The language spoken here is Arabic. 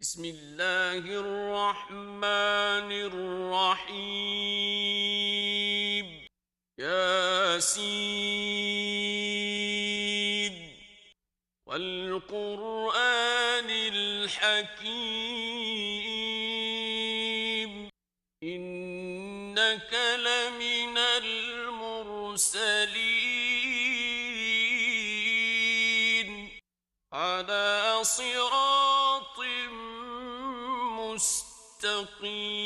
بسم الله الرحمن الرحيم ياسين والقرآن الحكيم إنك لمن المرسلين على صراط مستقيم